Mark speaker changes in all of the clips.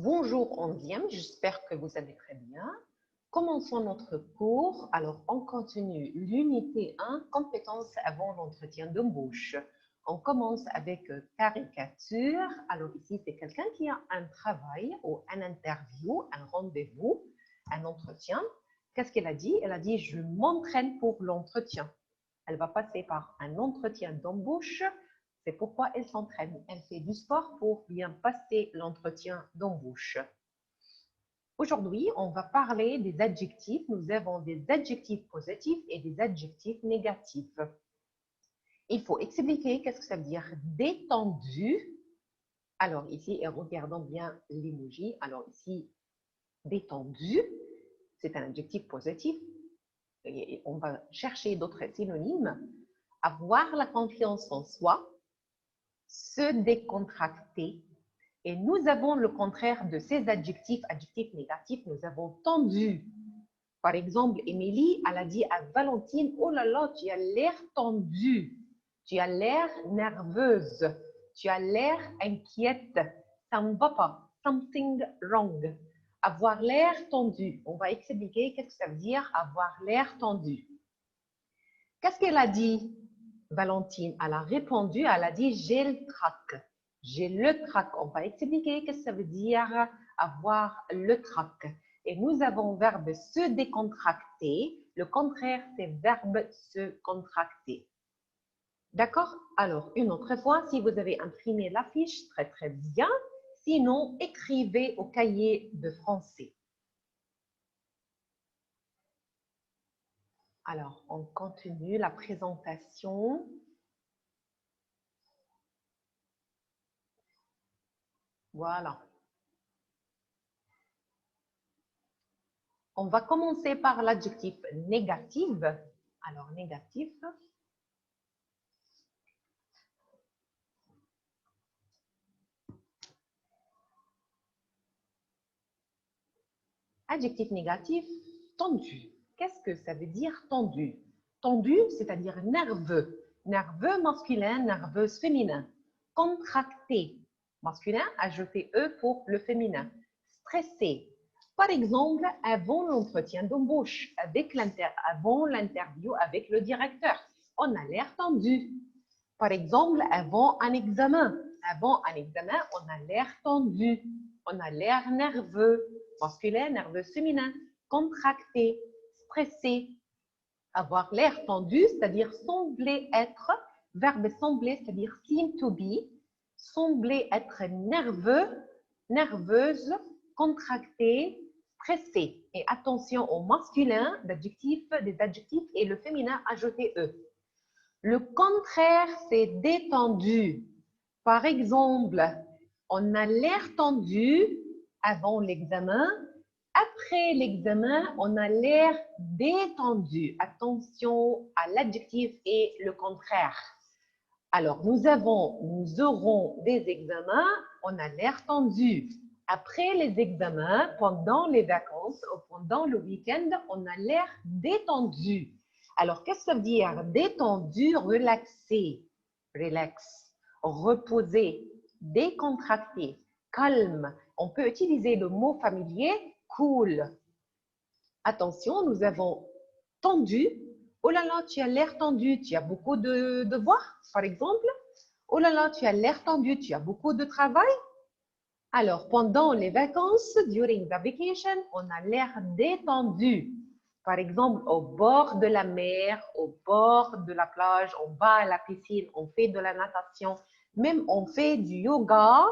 Speaker 1: Bonjour 11e, j'espère que vous allez très bien. Commençons notre cours. Alors, on continue l'unité 1, compétences avant l'entretien d'embauche. On commence avec caricature. Alors ici, c'est quelqu'un qui a un travail ou un interview, un rendez-vous, un entretien. Qu'est-ce qu'elle a dit? Elle a dit, je m'entraîne pour l'entretien. Elle va passer par un entretien d'embauche. C'est pourquoi elle s'entraîne. Elle fait du sport pour bien passer l'entretien d'embauche. Aujourd'hui, on va parler des adjectifs. Nous avons des adjectifs positifs et des adjectifs négatifs. Il faut expliquer qu'est-ce que ça veut dire détendu. Alors ici, regardons bien l'emoji. Alors ici, détendu, c'est un adjectif positif. Et on va chercher d'autres synonymes. Avoir la confiance en soi, se décontracter. Et nous avons le contraire de ces adjectifs, adjectifs négatifs, nous avons tendu. Par exemple, Émilie, elle a dit à Valentine, oh là là, tu as l'air tendue, tu as l'air nerveuse, tu as l'air inquiète, ça ne va pas, something wrong. Avoir l'air tendu, on va expliquer qu'est-ce que ça veut dire avoir l'air tendu. Qu'est-ce qu'elle a dit? Valentine, elle a répondu, elle a dit, j'ai le trac. J'ai le trac. On va expliquer ce que ça veut dire avoir le trac. Et nous avons verbe se décontracter. Le contraire, c'est verbe se contracter. D'accord? Alors, une autre fois, si vous avez imprimé la fiche, très très bien. Sinon, écrivez au cahier de français. Alors, on continue la présentation. Voilà. On va commencer par l'adjectif négatif. Alors, négatif. Adjectif négatif, tendu. Qu'est-ce que ça veut dire tendu? Tendu, c'est-à-dire nerveux. Nerveux masculin, nerveuse féminin. Contracté, masculin, ajoutez E pour le féminin. Stressé. Par exemple, avant l'entretien d'embauche, avant l'interview avec le directeur, on a l'air tendu. Par exemple, avant un examen. Avant un examen, on a l'air tendu. On a l'air nerveux. Masculin, nerveux féminin. Contracté, stressé. Avoir l'air tendu, c'est-à-dire sembler être. Verbe sembler, c'est-à-dire seem to be. Sembler être nerveux, nerveuse, contracté, stressé. Et attention au masculin, des adjectifs et le féminin, ajoutez E. Le contraire, c'est détendu. Par exemple, on a l'air tendu avant l'examen. Après l'examen, on a l'air détendu. Attention à l'adjectif et le contraire. Alors, nous aurons des examens, on a l'air tendu. Après les examens, pendant les vacances ou pendant le week-end, on a l'air détendu. Alors, qu'est-ce que ça veut dire? Détendu, relaxé, relax, reposé, décontracté, calme. On peut utiliser le mot familier cool. Attention, nous avons tendu. Oh là là, tu as l'air tendu, tu as beaucoup de devoirs, par exemple. Oh là là, tu as l'air tendu, tu as beaucoup de travail. Alors, pendant les vacances, during the vacation, on a l'air détendu. Par exemple, au bord de la mer, au bord de la plage, on va à la piscine, on fait de la natation, même on fait du yoga,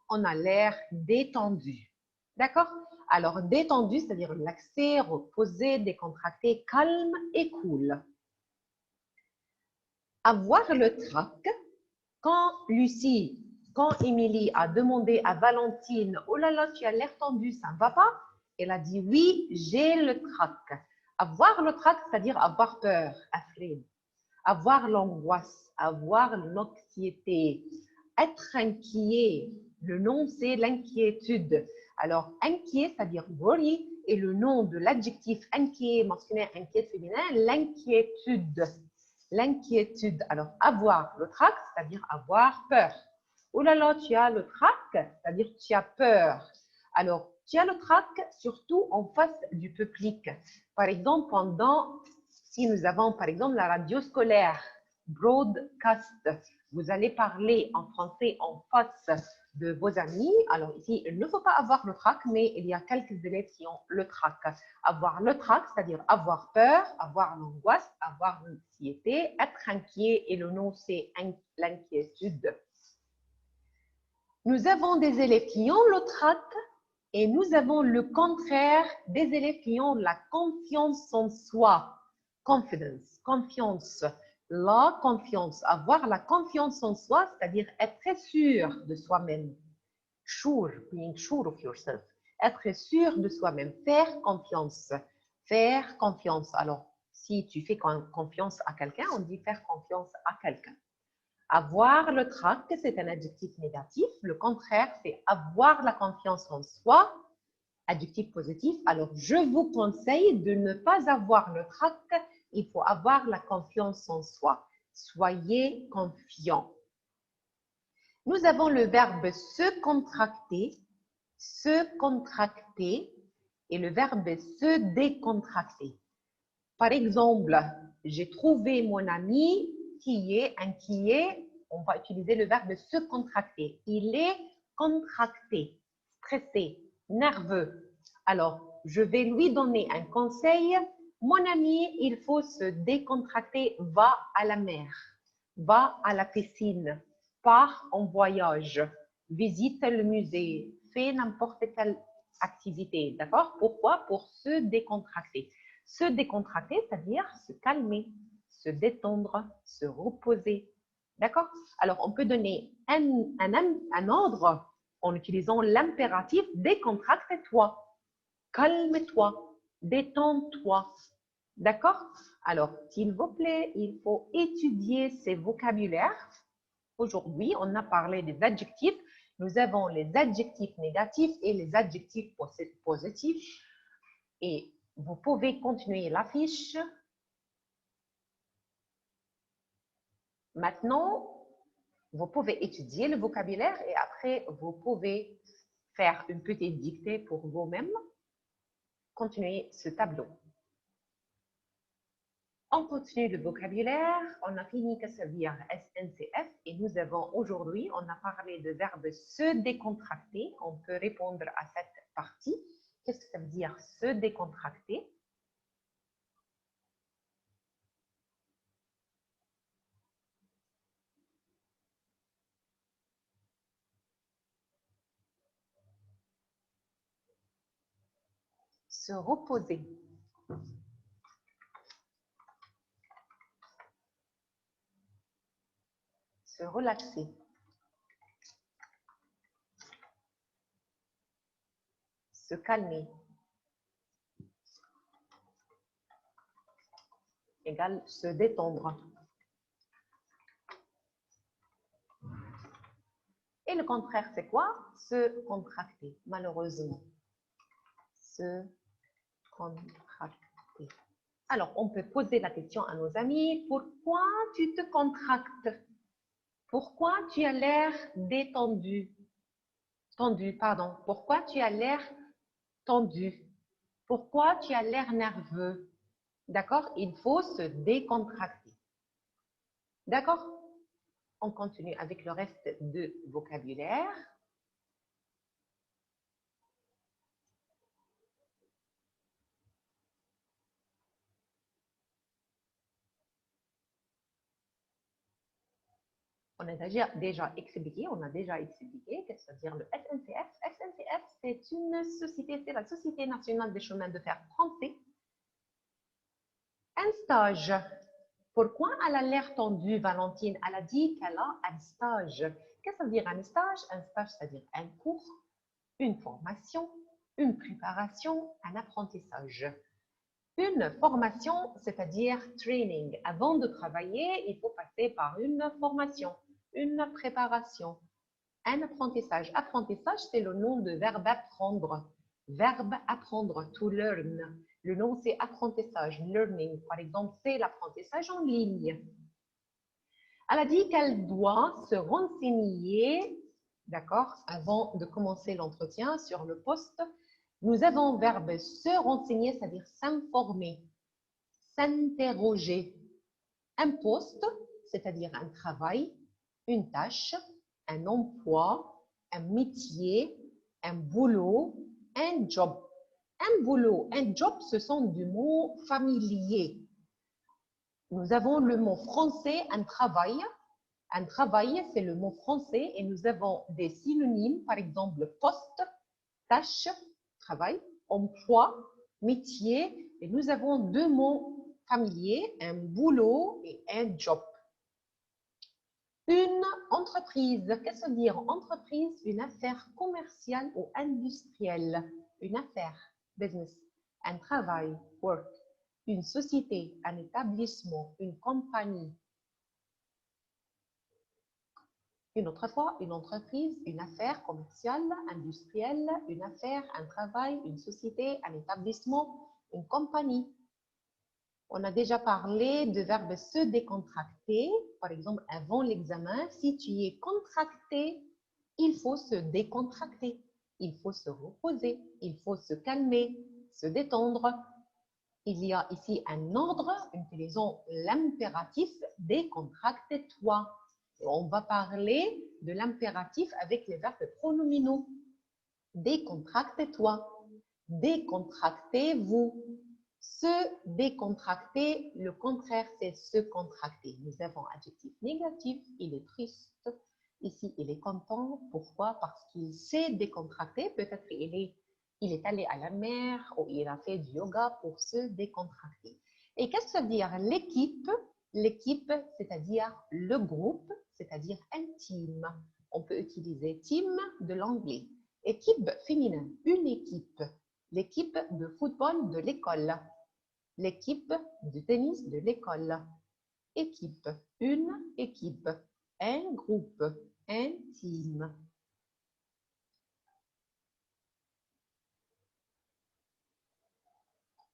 Speaker 1: on a l'air détendu. D'accord? Alors, détendu, c'est-à-dire relaxé, reposé, décontracté, calme et cool. Avoir le trac, quand Émilie a demandé à Valentine, oh là là, tu as l'air tendu, ça ne va pas? Elle a dit, oui, j'ai le trac. Avoir le trac, c'est-à-dire avoir peur, afraid. Avoir l'angoisse, avoir l'anxiété, être inquiet. Le nom, c'est l'inquiétude. Alors, inquiet, c'est-à-dire worry, et le nom de l'adjectif inquiet, masculin, inquiet, féminin, l'inquiétude. L'inquiétude. Alors, avoir le trac, c'est-à-dire avoir peur. Oh là là, tu as le trac, c'est-à-dire tu as peur. Alors, tu as le trac surtout en face du public. Par exemple, si nous avons par exemple la radio scolaire, broadcast, vous allez parler en français en face de vos amis. Alors ici, il ne faut pas avoir le trac, mais il y a quelques élèves qui ont le trac. Avoir le trac, c'est-à-dire avoir peur, avoir l'angoisse, avoir l'anxiété, être inquiet, et le nom c'est l'inquiétude. Nous avons des élèves qui ont le trac et nous avons le contraire des élèves qui ont la confiance en soi. Confidence, confiance. La confiance, avoir la confiance en soi, c'est-à-dire être très sûr de soi-même. Sure, being sure of yourself. Être sûr de soi-même, faire confiance. Faire confiance. Alors, si tu fais confiance à quelqu'un, on dit faire confiance à quelqu'un. Avoir le trac, c'est un adjectif négatif. Le contraire, c'est avoir la confiance en soi. Adjectif positif. Alors, je vous conseille de ne pas avoir le trac. Il faut avoir la confiance en soi. Soyez confiant. Nous avons le verbe se contracter et le verbe se décontracter. Par exemple, j'ai trouvé mon ami qui est inquiet. On va utiliser le verbe se contracter. Il est contracté, stressé, nerveux. Alors, je vais lui donner un conseil. Mon ami, il faut se décontracter. Va à la mer, va à la piscine, pars en voyage, visite le musée, fais n'importe quelle activité. D'accord? Pourquoi? Pour se décontracter. Se décontracter, c'est-à-dire se calmer, se détendre, se reposer. D'accord? Alors, on peut donner un ordre en utilisant l'impératif décontracte-toi, calme-toi, détends-toi. D'accord? Alors, s'il vous plaît, il faut étudier ces vocabulaires. Aujourd'hui, on a parlé des adjectifs. Nous avons les adjectifs négatifs et les adjectifs positifs. Et vous pouvez continuer la fiche. Maintenant, vous pouvez étudier le vocabulaire et après, vous pouvez faire une petite dictée pour vous-même. Continuez ce tableau. On continue le vocabulaire. On a fini que ça veut dire SNCF et nous avons aujourd'hui, on a parlé de verbe se décontracter. On peut répondre à cette partie. Qu'est-ce que ça veut dire se décontracter? Se reposer. Se relaxer. Se calmer. Égale se détendre. Et le contraire, c'est quoi? Se contracter, malheureusement. Se contracter. Alors, on peut poser la question à nos amis. Pourquoi tu te contractes? Pourquoi tu as l'air détendu? Tendu, pardon. Pourquoi tu as l'air tendu? Pourquoi tu as l'air nerveux? D'accord? Il faut se décontracter. D'accord? On continue avec le reste de vocabulaire. On a déjà expliqué, qu'est-ce que veut dire le SNCF. SNCF, c'est une société, c'est la Société nationale des chemins de fer français. Un stage. Pourquoi elle a l'air tendue, Valentine? Elle a dit qu'elle a un stage. Qu'est-ce que ça veut dire un stage? Un stage, c'est-à-dire un cours, une formation, une préparation, un apprentissage. Une formation, c'est-à-dire training. Avant de travailler, il faut passer par une formation, une préparation, un apprentissage. Apprentissage, c'est le nom de verbe apprendre. Verbe apprendre, to learn. Le nom, c'est apprentissage, learning. Par exemple, c'est l'apprentissage en ligne. Elle a dit qu'elle doit se renseigner D'accord? Avant de commencer l'entretien sur le poste, nous avons verbe se renseigner, c'est-à-dire s'informer, s'interroger. Un poste, c'est-à-dire un travail, une tâche, un emploi, un métier, un boulot, un job. Un boulot, un job, ce sont des mots familiers. Nous avons le mot français, un travail. Un travail, c'est le mot français et nous avons des synonymes, par exemple poste, tâche, travail, emploi, métier. Et nous avons deux mots familiers, un boulot et un job. Une entreprise, qu'est-ce que ça veut dire entreprise? Une affaire commerciale ou industrielle. Une affaire, business. Un travail, work. Une société, un établissement, une compagnie. Une autre fois, une entreprise, une affaire commerciale, industrielle, une affaire, un travail, une société, un établissement, une compagnie. On a déjà parlé de verbe se décontracter. Par exemple, avant l'examen, si tu es contracté, il faut se décontracter. Il faut se reposer. Il faut se calmer, se détendre. Il y a ici un ordre, utilisons l'impératif décontracte-toi. On va parler de l'impératif avec les verbes pronominaux. Décontractez-toi. Décontractez-vous. Se décontracter, le contraire, c'est se contracter. Nous avons adjectif négatif, il est triste. Ici, il est content. Pourquoi? Parce qu'il s'est décontracté. Peut-être il est allé à la mer ou il a fait du yoga pour se décontracter. Et qu'est-ce que ça veut dire l'équipe? L'équipe, c'est-à-dire le groupe, c'est-à-dire un team. On peut utiliser team de l'anglais. Équipe féminine, une équipe. L'équipe de football de l'école. L'équipe de tennis de l'école. Équipe, une équipe. Un groupe, un team.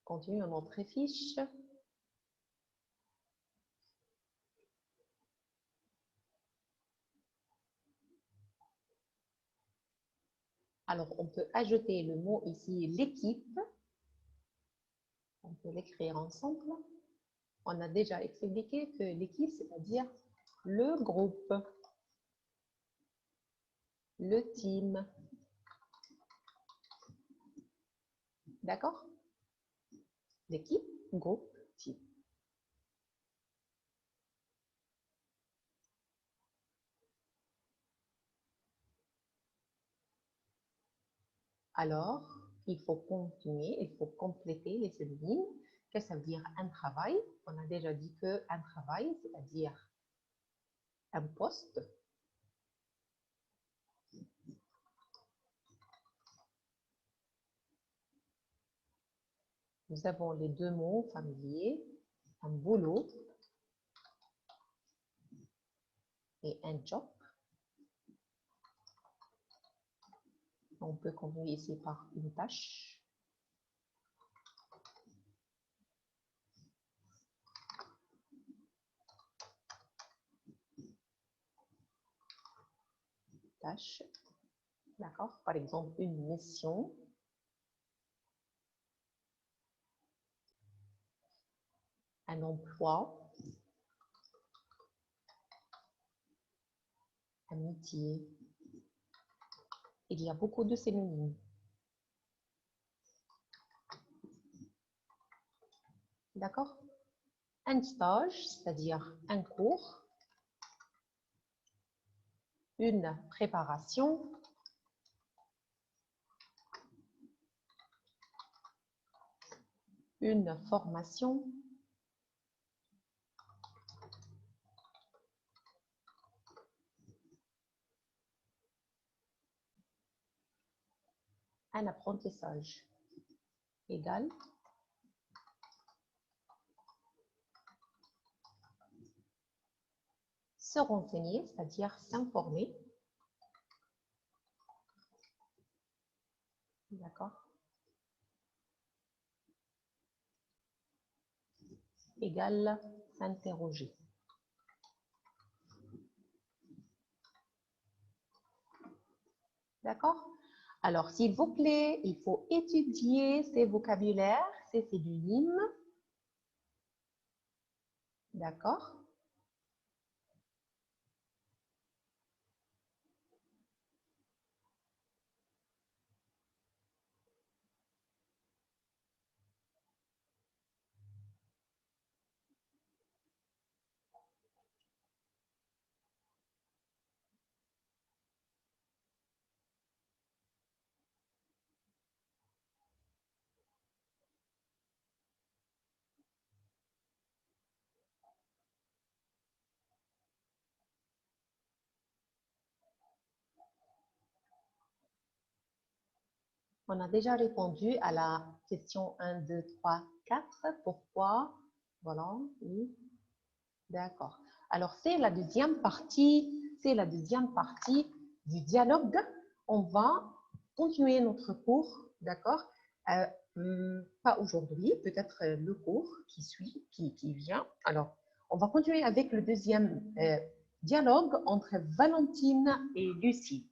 Speaker 1: Continue à notre fiche. Alors, on peut ajouter le mot ici, l'équipe. On peut l'écrire ensemble. On a déjà expliqué que l'équipe, c'est-à-dire le groupe, le team. D'accord? L'équipe, groupe, team. Alors, il faut continuer, il faut compléter les synonymes. Qu'est-ce que ça veut dire un travail? On a déjà dit qu'un travail, c'est-à-dire un poste. Nous avons les deux mots familiers, un boulot et un job. On peut continuer ici par une tâche. Tâche. D'accord? Par exemple, une mission. Un emploi. Un métier. Il y a beaucoup de synonymes. D'accord? Un stage, c'est-à-dire un cours. Une préparation. Une formation. Un apprentissage. Égal. Se renseigner, c'est-à-dire s'informer. D'accord? Égal s'interroger. D'accord? Alors, s'il vous plaît, il faut étudier ces vocabulaires, ces synonymes. D'accord? On a déjà répondu à la question 1, 2, 3, 4. Pourquoi? Voilà, oui. D'accord. Alors, c'est la deuxième partie, du dialogue. On va continuer notre cours, d'accord? Euh, Pas aujourd'hui, peut-être le cours qui suit, qui vient. Alors, on va continuer avec le deuxième dialogue entre Valentine et Lucie.